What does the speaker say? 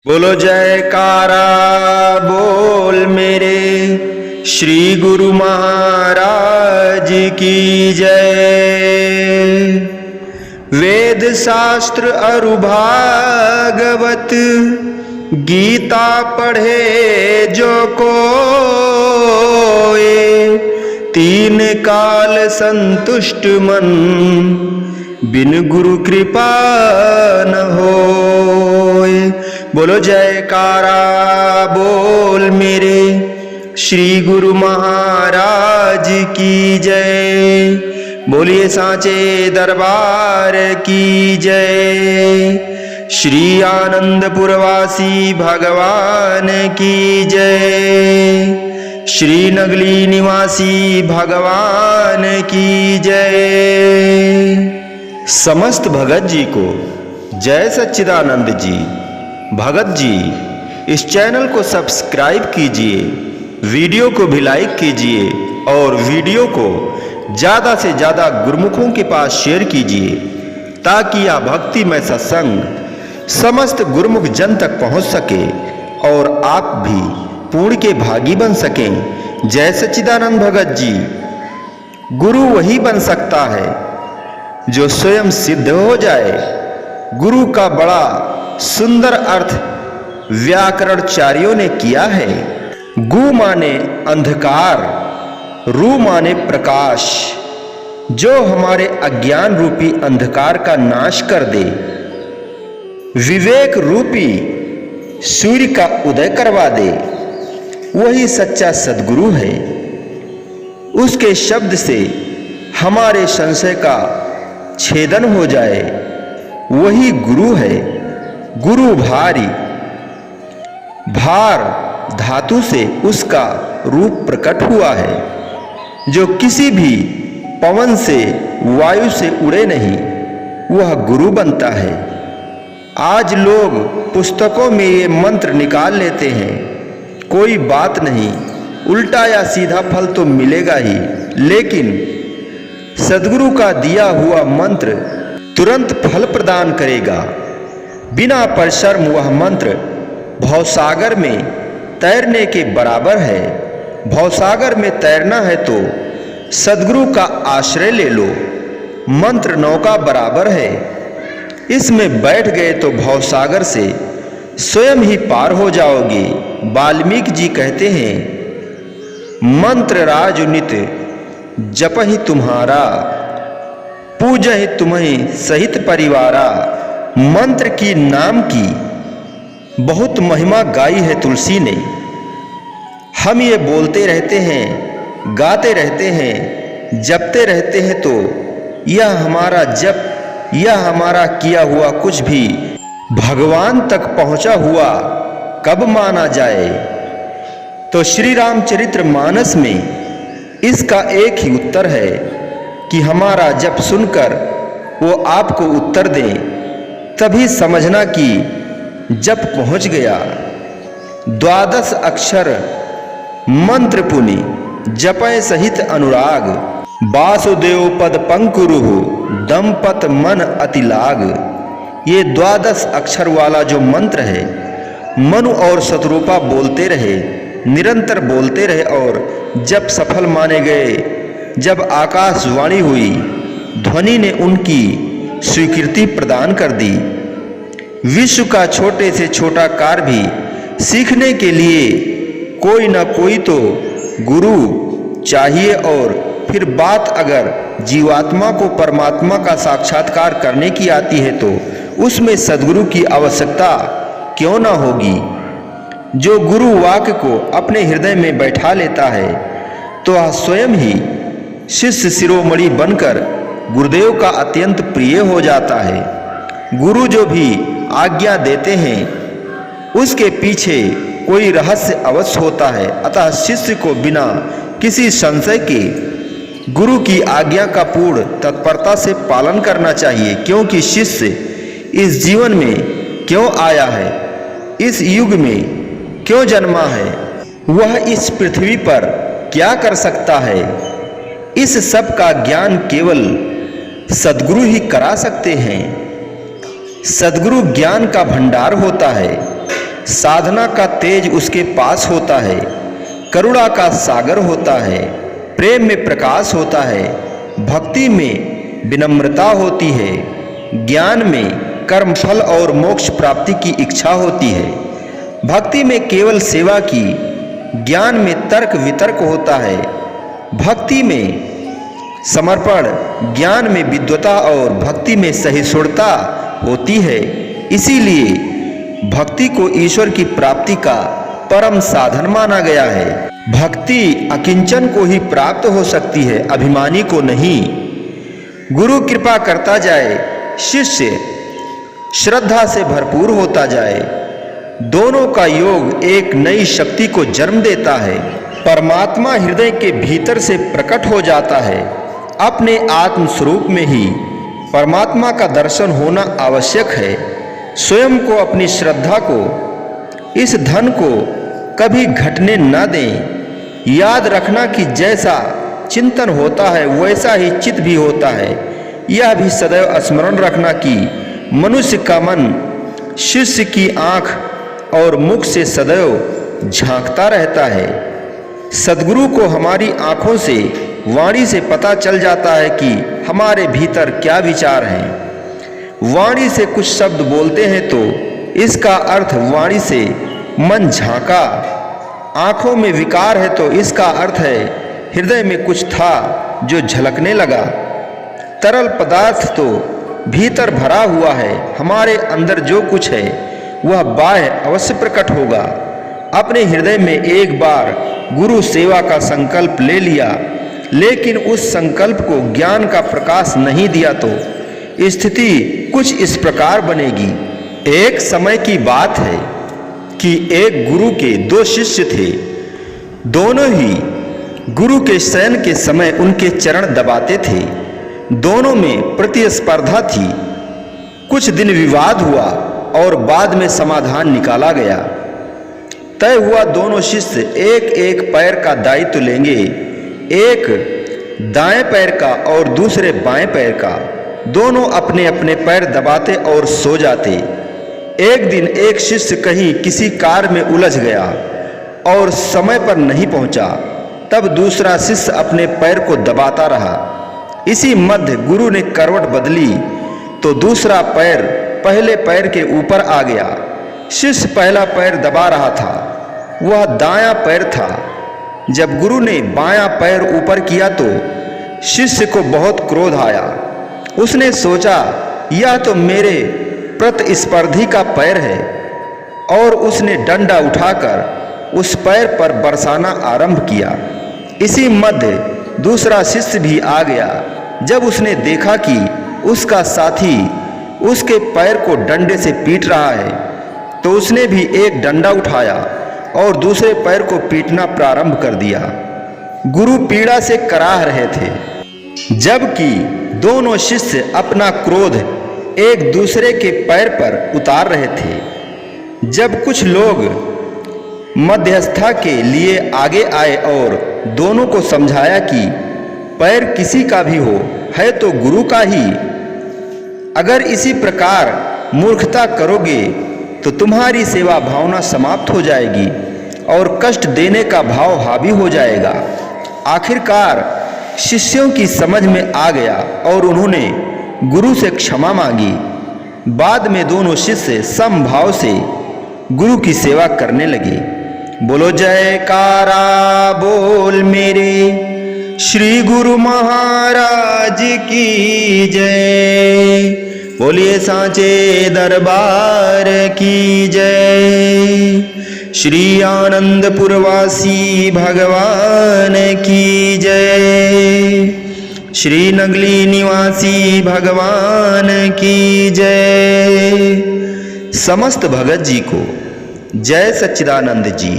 बोलो जयकारा बोल मेरे श्री गुरु महाराज की जय। वेद शास्त्र अरु भागवत गीता पढ़े जो कोय, तीन काल संतुष्ट मन बिन गुरु कृपा न होय। बोलो जयकारा बोल मेरे श्री गुरु महाराज की जय। बोलिए सांचे दरबार की जय। श्री आनंदपुरवासी भगवान की जय। श्री नगली निवासी भगवान की जय। समस्त भगत जी को जय सच्चिदानंद जी। भगत जी इस चैनल को सब्सक्राइब कीजिए, वीडियो को भी लाइक कीजिए और वीडियो को ज़्यादा से ज़्यादा गुरुमुखों के पास शेयर कीजिए ताकि यह भक्तिमय सत्संग समस्त गुरुमुख जन तक पहुंच सके और आप भी पुण्य के भागी बन सकें। जय सच्चिदानंद भगत जी। गुरु वही बन सकता है जो स्वयं सिद्ध हो जाए। गुरु का बड़ा सुंदर अर्थ व्याकरणचार्यों ने किया है। गु माने अंधकार, रू माने प्रकाश, जो हमारे अज्ञान रूपी अंधकार का नाश कर दे, विवेक रूपी सूर्य का उदय करवा दे, वही सच्चा सद्गुरु है। उसके शब्द से हमारे संशय का छेदन हो जाए, वही गुरु है। गुरु भारी, भार धातु से उसका रूप प्रकट हुआ है। जो किसी भी पवन से वायु से उड़े नहीं, वह गुरु बनता है। आज लोग पुस्तकों में ये मंत्र निकाल लेते हैं, कोई बात नहीं, उल्टा या सीधा फल तो मिलेगा ही, लेकिन सद्गुरु का दिया हुआ मंत्र तुरंत फल प्रदान करेगा। बिना परिश्रम वह मंत्र भवसागर में तैरने के बराबर है। भवसागर में तैरना है तो सद्गुरु का आश्रय ले लो। मंत्र नौका बराबर है, इसमें बैठ गए तो भवसागर से स्वयं ही पार हो जाओगे। वाल्मीकि जी कहते हैं, मंत्र राज नित जपहि तुम्हारा, पूजहि तुम्हें सहित परिवारा। मंत्र की नाम की बहुत महिमा गाई है तुलसी ने। हम ये बोलते रहते हैं, गाते रहते हैं, जपते रहते हैं, तो यह हमारा जप, यह हमारा किया हुआ कुछ भी भगवान तक पहुंचा हुआ कब माना जाए? तो श्री रामचरित्र मानस में इसका एक ही उत्तर है कि हमारा जप सुनकर वो आपको उत्तर दें, तभी समझना कि जप पहुंच गया। 12 अक्षर मंत्र पुनि जपय सहित अनुराग, वासुदेव पद पंकुरुः दंपत मन अति लाग। ये 12 अक्षर वाला जो मंत्र है, मनु और शतरूपा बोलते रहे, निरंतर बोलते रहे, और जब सफल माने गए, जब आकाशवाणी हुई, ध्वनि ने उनकी स्वीकृति प्रदान कर दी। विश्व का छोटे से छोटा कार्य भी सीखने के लिए कोई ना कोई तो गुरु चाहिए, और फिर बात अगर जीवात्मा को परमात्मा का साक्षात्कार करने की आती है तो उसमें सद्गुरु की आवश्यकता क्यों ना होगी। जो गुरु वाक्य को अपने हृदय में बैठा लेता है तो वह स्वयं ही शिष्य शिरोमणि बनकर गुरुदेव का अत्यंत प्रिय हो जाता है। गुरु जो भी आज्ञा देते हैं उसके पीछे कोई रहस्य अवश्य होता है, अतः शिष्य को बिना किसी संशय के गुरु की आज्ञा का पूर्ण तत्परता से पालन करना चाहिए। क्योंकि शिष्य इस जीवन में क्यों आया है, इस युग में क्यों जन्मा है, वह इस पृथ्वी पर क्या कर सकता है, इस सब का ज्ञान केवल सद्गुरु ही करा सकते हैं। सद्गुरु ज्ञान का भंडार होता है। साधना का तेज उसके पास होता है, करुणा का सागर होता है, प्रेम में प्रकाश होता है, भक्ति में विनम्रता होती है, ज्ञान में कर्म फल और मोक्ष प्राप्ति की इच्छा होती है, भक्ति में केवल सेवा की, ज्ञान में तर्क वितर्क होता है, भक्ति में समर्पण, ज्ञान में विद्वता और भक्ति में सहिष्णुता होती है। इसीलिए भक्ति को ईश्वर की प्राप्ति का परम साधन माना गया है। भक्ति अकिंचन को ही प्राप्त हो सकती है, अभिमानी को नहीं। गुरु कृपा करता जाए, शिष्य श्रद्धा से भरपूर होता जाए, दोनों का योग एक नई शक्ति को जन्म देता है। परमात्मा हृदय के भीतर से प्रकट हो जाता है। अपने आत्म स्वरूप में ही परमात्मा का दर्शन होना आवश्यक है। स्वयं को, अपनी श्रद्धा को, इस धन को कभी घटने न दें। याद रखना कि जैसा चिंतन होता है वैसा ही चित भी होता है। यह भी सदैव स्मरण रखना कि मनुष्य का मन शिष्य की आँख और मुख से सदैव झांकता रहता है। सद्गुरु को हमारी आँखों से, वाणी से पता चल जाता है कि हमारे भीतर क्या विचार हैं। वाणी से कुछ शब्द बोलते हैं तो इसका अर्थ वाणी से मन झांका, आँखों में विकार है तो इसका अर्थ है हृदय में कुछ था जो झलकने लगा। तरल पदार्थ तो भीतर भरा हुआ है, हमारे अंदर जो कुछ है वह बाह्य अवश्य प्रकट होगा। अपने हृदय में एक बार गुरु सेवा का संकल्प ले लिया, लेकिन उस संकल्प को ज्ञान का प्रकाश नहीं दिया तो स्थिति कुछ इस प्रकार बनेगी। एक समय की बात है कि एक गुरु के दो शिष्य थे। दोनों ही गुरु के शयन के समय उनके चरण दबाते थे। दोनों में प्रतिस्पर्धा थी। कुछ दिन विवाद हुआ और बाद में समाधान निकाला गया। तय हुआ दोनों शिष्य एक एक पैर का दायित्व लेंगे, एक दाएं पैर का और दूसरे बाएं पैर का। दोनों अपने अपने पैर दबाते और सो जाते। एक दिन एक शिष्य कहीं किसी कार्य में उलझ गया और समय पर नहीं पहुंचा। तब दूसरा शिष्य अपने पैर को दबाता रहा। इसी मध्य गुरु ने करवट बदली तो दूसरा पैर पहले पैर के ऊपर आ गया। शिष्य पहला पैर दबा रहा था, वह दायां पैर था। जब गुरु ने बायां पैर ऊपर किया तो शिष्य को बहुत क्रोध आया। उसने सोचा यह तो मेरे प्रतिस्पर्धी का पैर है, और उसने डंडा उठाकर उस पैर पर बरसाना आरंभ किया। इसी मध्य दूसरा शिष्य भी आ गया। जब उसने देखा कि उसका साथी उसके पैर को डंडे से पीट रहा है तो उसने भी एक डंडा उठाया और दूसरे पैर को पीटना प्रारंभ कर दिया। गुरु पीड़ा से कराह रहे थे, जबकि दोनों शिष्य अपना क्रोध एक दूसरे के पैर पर उतार रहे थे। जब कुछ लोग मध्यस्थता के लिए आगे आए और दोनों को समझाया कि पैर किसी का भी हो, है तो गुरु का ही। अगर इसी प्रकार मूर्खता करोगे तो तुम्हारी सेवा भावना समाप्त हो जाएगी और कष्ट देने का भाव हावी हो जाएगा। आखिरकार शिष्यों की समझ में आ गया और उन्होंने गुरु से क्षमा मांगी। बाद में दोनों शिष्य समभाव से गुरु की सेवा करने लगे। बोलो जयकारा बोल मेरे श्री गुरु महाराज की जय। बोलिए सांचे दरबार की जय। श्री आनंदपुरवासी भगवान की जय। श्री नगली निवासी भगवान की जय। समस्त भगत जी को जय सच्चिदानंद जी।